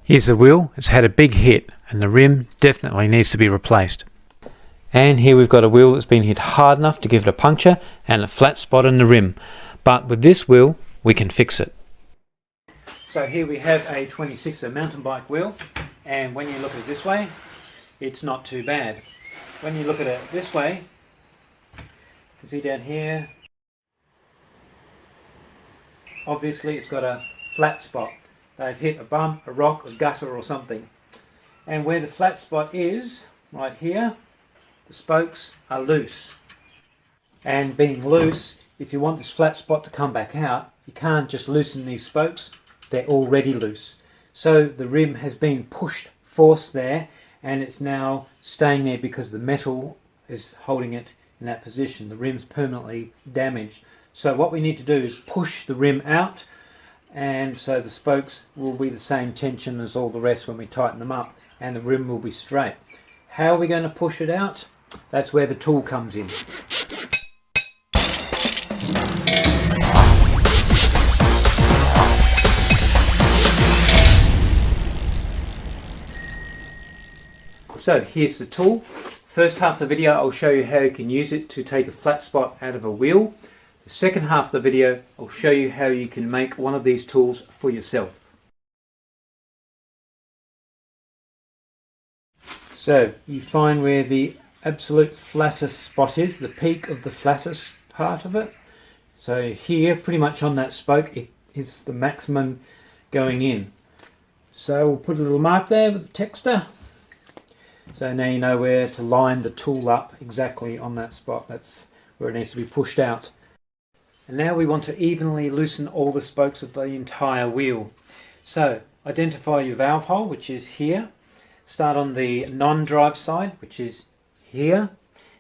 Here's the wheel. It's had a big hit and the rim definitely needs to be replaced. And here we've got a wheel that's been hit hard enough to give it a puncture and a flat spot in the rim. But with this wheel we can fix it. So here we have a 26er mountain bike wheel, and when you look at it this way it's not too bad. When you look at it this way, you can see down here, obviously it's got a flat spot. They've hit a bump, a rock, a gutter or something. And where the flat spot is, right here, the spokes are loose. And being loose, if you want this flat spot to come back out, you can't just loosen these spokes, they're already loose. So the rim has been forced there, and it's now staying there because the metal is holding it in that position. The rim's permanently damaged. So what we need to do is push the rim out, and so the spokes will be the same tension as all the rest when we tighten them up, and the rim will be straight. How are we going to push it out? That's where the tool comes in. So here's the tool. First half of the video I'll show you how you can use it to take a flat spot out of a wheel. The second half of the video I'll show you how you can make one of these tools for yourself. So you find where the absolute flattest spot is, the peak of the flattest part of it. So here, pretty much on that spoke, it is the maximum going in. So we'll put a little mark there with the texter. So now you know where to line the tool up exactly on that spot. That's where it needs to be pushed out. And now we want to evenly loosen all the spokes of the entire wheel. So identify your valve hole, which is here. Start on the non-drive side, which is here.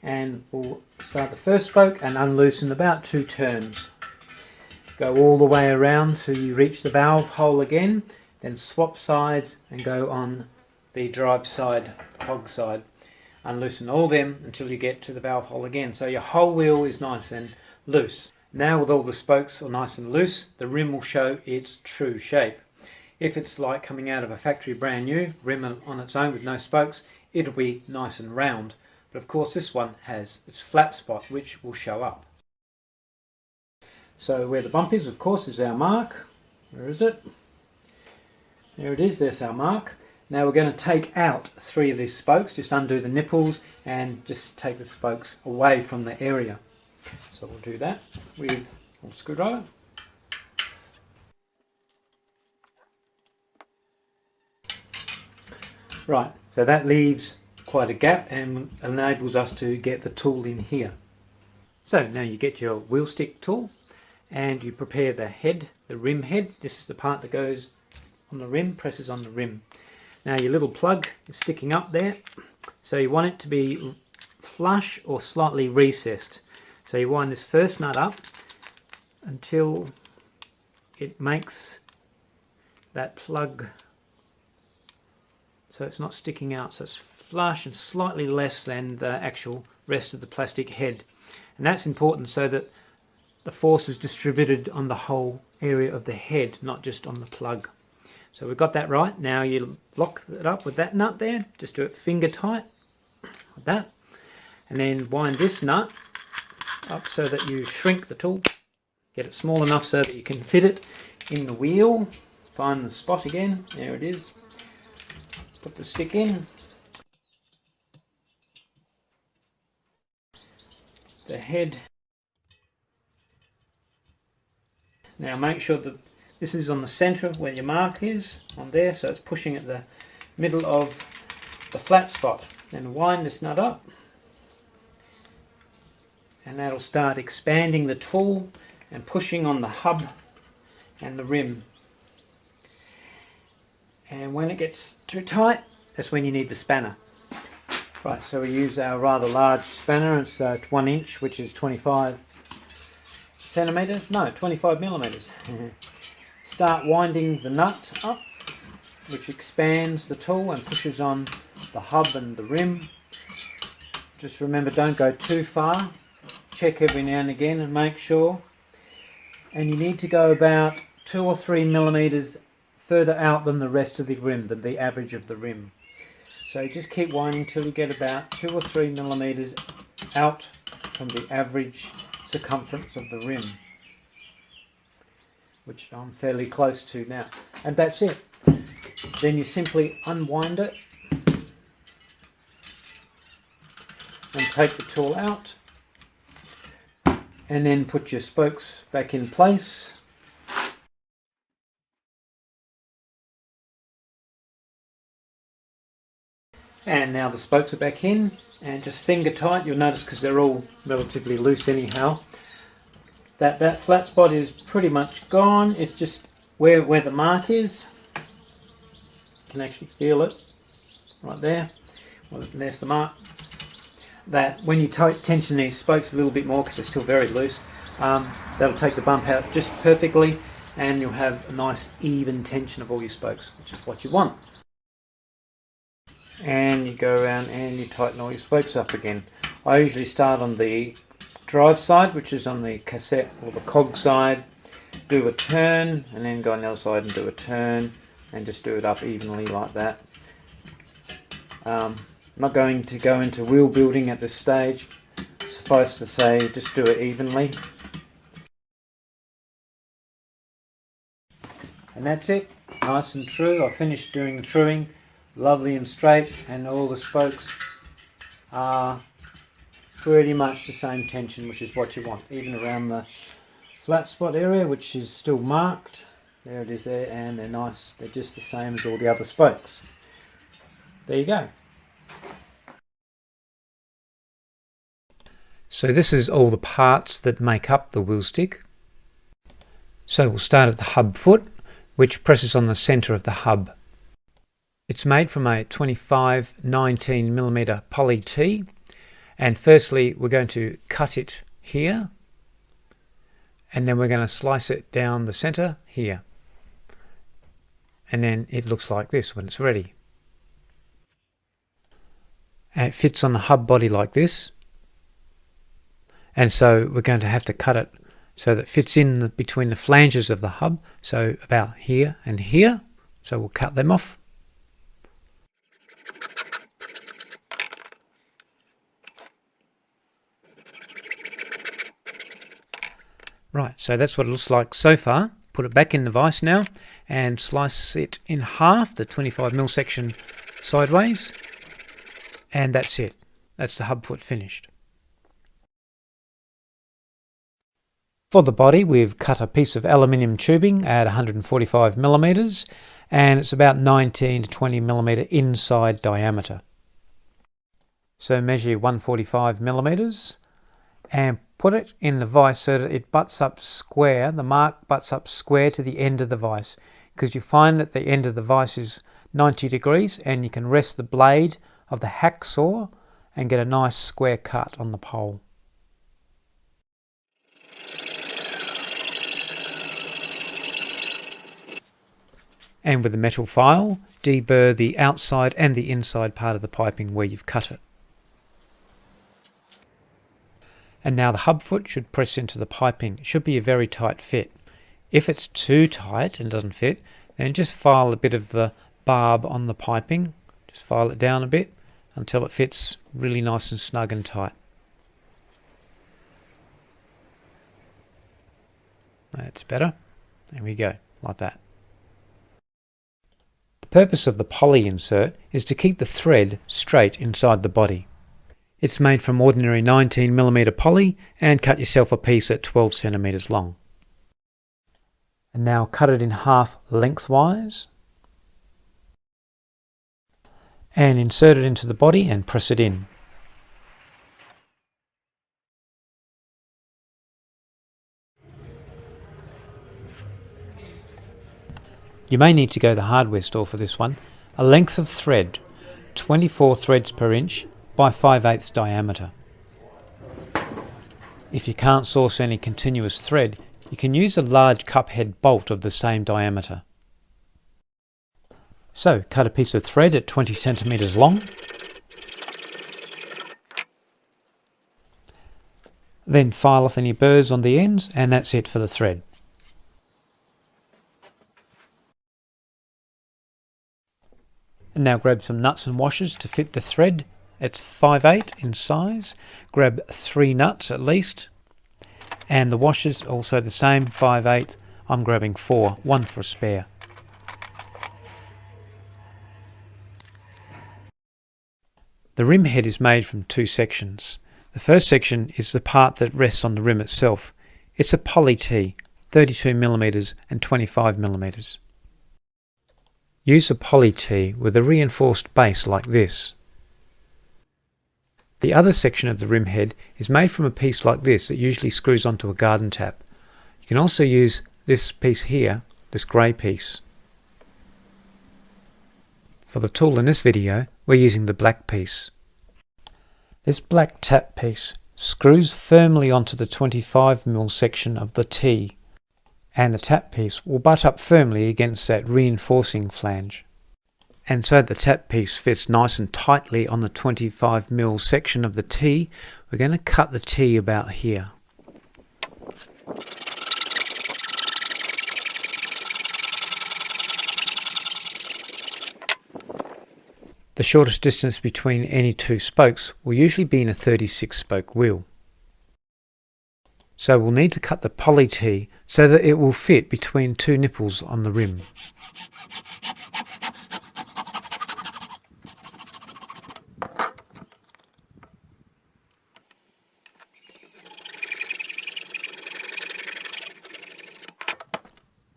And we'll start the first spoke and unloosen about 2 turns. Go all the way around till you reach the valve hole again. Then swap sides and go on the drive side, hog side. Unloosen all them until you get to the valve hole again. So your whole wheel is nice and loose. Now with all the spokes are nice and loose, the rim will show its true shape. If it's like coming out of a factory brand new, rim on its own with no spokes, it'll be nice and round. But of course this one has its flat spot, which will show up. So where the bump is, of course, is our mark. Where is it? There it is, there's our mark. Now we're going to take out 3 of these spokes, just undo the nipples and just take the spokes away from the area. So we'll do that with a screwdriver. Right, so that leaves quite a gap and enables us to get the tool in here. So now you get your wheel stick tool and you prepare the head, the rim head. This is the part that goes on the rim, presses on the rim. Now your little plug is sticking up there, so you want it to be flush or slightly recessed. So you wind this first nut up until it makes that plug so it's not sticking out, so it's flush and slightly less than the actual rest of the plastic head. And that's important so that the force is distributed on the whole area of the head, not just on the plug. So we've got that right. Now you lock it up with that nut there, just do it finger tight, like that. And then wind this nut up so that you shrink the tool, get it small enough so that you can fit it in the wheel. Find the spot again, there it is. Put the stick in. The head. Now make sure that this is on the center where your mark is, on there, so it's pushing at the middle of the flat spot. Then wind this nut up, and that'll start expanding the tool and pushing on the hub and the rim. And when it gets too tight, that's when you need the spanner. Right, so we use our rather large spanner. It's 1 inch, which is 25 centimeters, no, 25 millimeters. Start winding the nut up, which expands the tool and pushes on the hub and the rim. Just remember, don't go too far. Check every now and again and make sure. And you need to go about 2 or 3 millimeters further out than the rest of the rim, than the average of the rim. So just keep winding till you get about 2 or 3 millimeters out from the average circumference of the rim, which I'm fairly close to now. And that's it. Then you simply unwind it and take the tool out, and then put your spokes back in place. And now the spokes are back in, and just finger tight. You'll notice, because they're all relatively loose anyhow, that flat spot is pretty much gone. It's just where the mark is. You can actually feel it right there. Well, there's the mark. That when you tension these spokes a little bit more, because they're still very loose, that'll take the bump out just perfectly, and you'll have a nice even tension of all your spokes, which is what you want. And you go around and you tighten all your spokes up again. I usually start on the drive side, which is on the cassette or the cog side, do a turn, and then go on the other side and do a turn, and just do it up evenly like that. I'm not going to go into wheel building at this stage. Suffice to say, just do it evenly. And that's it, nice and true. I finished doing the truing, lovely and straight, and all the spokes are pretty much the same tension, which is what you want, even around the flat spot area, which is still marked. There it is there, and they're nice. They're just the same as all the other spokes. There you go. So this is all the parts that make up the wheel stick. So we'll start at the hub foot, which presses on the centre of the hub. It's made from a 25-19mm poly T, and firstly we're going to cut it here, and then we're going to slice it down the centre here, and then it looks like this when it's ready. And it fits on the hub body like this, and so we're going to have to cut it so that it fits in between the flanges of the hub, so about here and here. So we'll cut them off. Right, so that's what it looks like so far. Put it back in the vise now and slice it in half, the 25mm section sideways, and that's it. That's the hub foot finished. For the body, we've cut a piece of aluminium tubing at 145mm, and it's about 19 to 20mm inside diameter. So measure 145mm and put it in the vise so that it butts up square, the mark butts up square to the end of the vise, because you find that the end of the vise is 90 degrees, and you can rest the blade of the hacksaw and get a nice square cut on the pole. And with the metal file, deburr the outside and the inside part of the piping where you've cut it. And now the hub foot should press into the piping. It should be a very tight fit. If it's too tight and doesn't fit, then just file a bit of the barb on the piping. Just file it down a bit until it fits really nice and snug and tight. That's better. There we go, like that. The purpose of the poly insert is to keep the thread straight inside the body. It's made from ordinary 19mm poly, and cut yourself a piece at 12cm long. And now cut it in half lengthwise and insert it into the body and press it in. You may need to go to the hardware store for this one. A length of thread, 24 threads per inch by 5/8 diameter. If you can't source any continuous thread, you can use a large cup head bolt of the same diameter. So cut a piece of thread at 20cm long. Then file off any burrs on the ends, and that's it for the thread. And now grab some nuts and washers to fit the thread. It's 5/8 in size. Grab 3 nuts at least. And the washers also the same, 5/8. I'm grabbing 4, 1 for a spare. The rim head is made from 2 sections. The first section is the part that rests on the rim itself. It's a poly T, 32mm and 25mm. Use a poly T with a reinforced base like this. The other section of the rim head is made from a piece like this that usually screws onto a garden tap. You can also use this piece here, this grey piece. For the tool in this video, we're using the black piece. This black tap piece screws firmly onto the 25mm section of the T, and the tap piece will butt up firmly against that reinforcing flange. And so the tap piece fits nice and tightly on the 25mm section of the T, we're going to cut the T about here. The shortest distance between any 2 spokes will usually be in a 36 spoke wheel. So we'll need to cut the poly T so that it will fit between 2 nipples on the rim.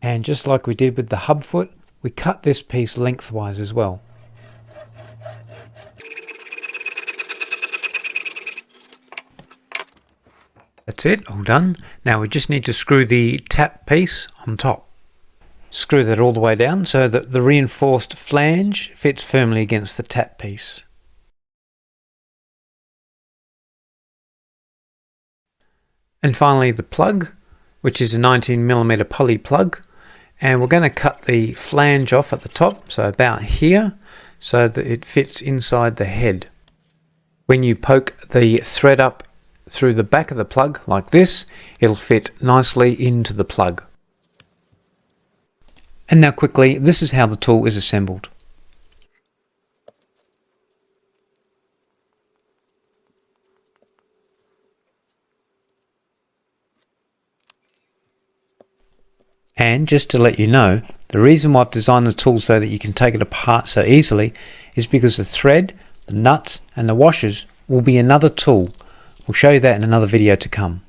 And just like we did with the hub foot, we cut this piece lengthwise as well. That's it, all done. Now we just need to screw the tap piece on top. Screw that all the way down so that the reinforced flange fits firmly against the tap piece. And finally the plug, which is a 19mm poly plug, and we're going to cut the flange off at the top, so about here, so that it fits inside the head. When you poke the thread up through the back of the plug like this, it'll fit nicely into the plug. And now quickly, this is how the tool is assembled. And just to let you know, the reason why I've designed the tool so that you can take it apart so easily is because the thread, the nuts and the washers will be another tool. We'll show you that in another video to come.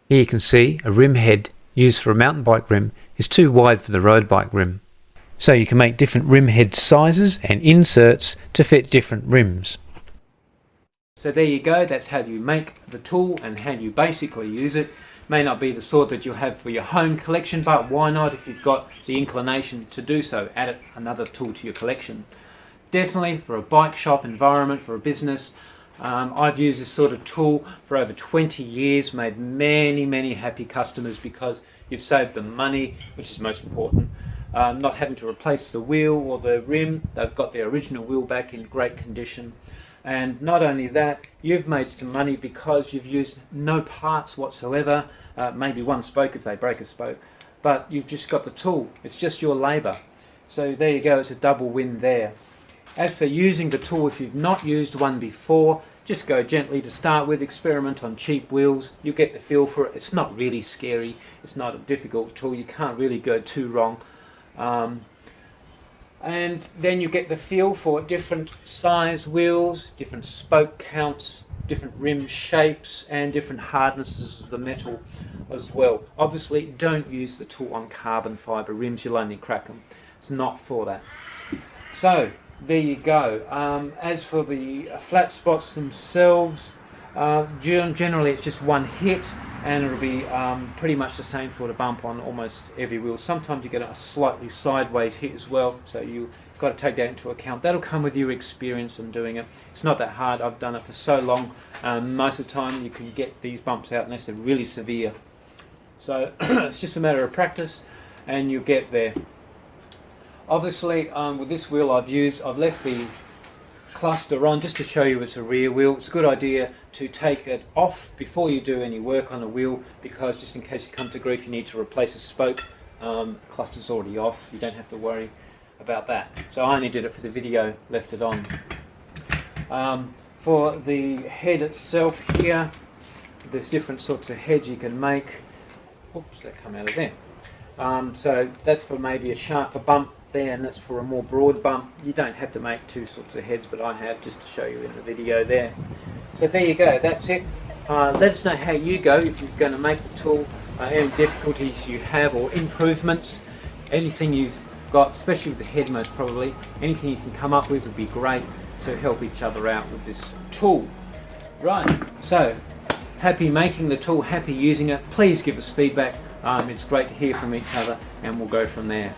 Here you can see a rim head used for a mountain bike rim is too wide for the road bike rim. So you can make different rim head sizes and inserts to fit different rims. So there you go, that's how you make the tool and how you basically use it. May not be the sort that you'll have for your home collection, but why not if you've got the inclination to do so? Add another tool to your collection. Definitely for a bike shop environment, for a business. I've used this sort of tool for over 20 years, made many happy customers because you've saved them money, which is most important. Not having to replace the wheel or the rim, they've got their original wheel back in great condition. And not only that, you've made some money because you've used no parts whatsoever, maybe one spoke if they break a spoke, but you've just got the tool, it's just your labour. So there you go, it's a double win there. As for using the tool, if you've not used one before, just go gently to start with, experiment on cheap wheels, you'll get the feel for it. It's not really scary, it's not a difficult tool, you can't really go too wrong. And then you get the feel for different size wheels, different spoke counts, different rim shapes and different hardnesses of the metal as well. Obviously don't use the tool on carbon fibre rims, you'll only crack them. It's not for that. So there you go. As for the flat spots themselves, generally it's just one hit and it'll be pretty much the same sort of bump on almost every wheel. Sometimes you get a slightly sideways hit as well, so you've got to take that into account. That'll come with your experience in doing it. It's not that hard, I've done it for so long. Most of the time you can get these bumps out unless they're really severe. So it's just a matter of practice and you'll get there. Obviously with this wheel I've left the cluster on, just to show you it's a rear wheel. It's a good idea to take it off before you do any work on the wheel, because just in case you come to grief you need to replace a spoke, the cluster's already off, you don't have to worry about that. So I only did it for the video, left it on. For the head itself here, there's different sorts of heads you can make. Oops, that come out of there. So that's for maybe a sharper bump there, and that's for a more broad bump. You don't have to make two sorts of heads, but I have, just to show you in the video there. So there you go, that's it. Let us know how you go, if you're going to make the tool, any difficulties you have or improvements, anything you've got, especially with the head most probably, anything you can come up with would be great to help each other out with this tool. Right, so happy making the tool, happy using it. Please give us feedback. It's great to hear from each other, and we'll go from there.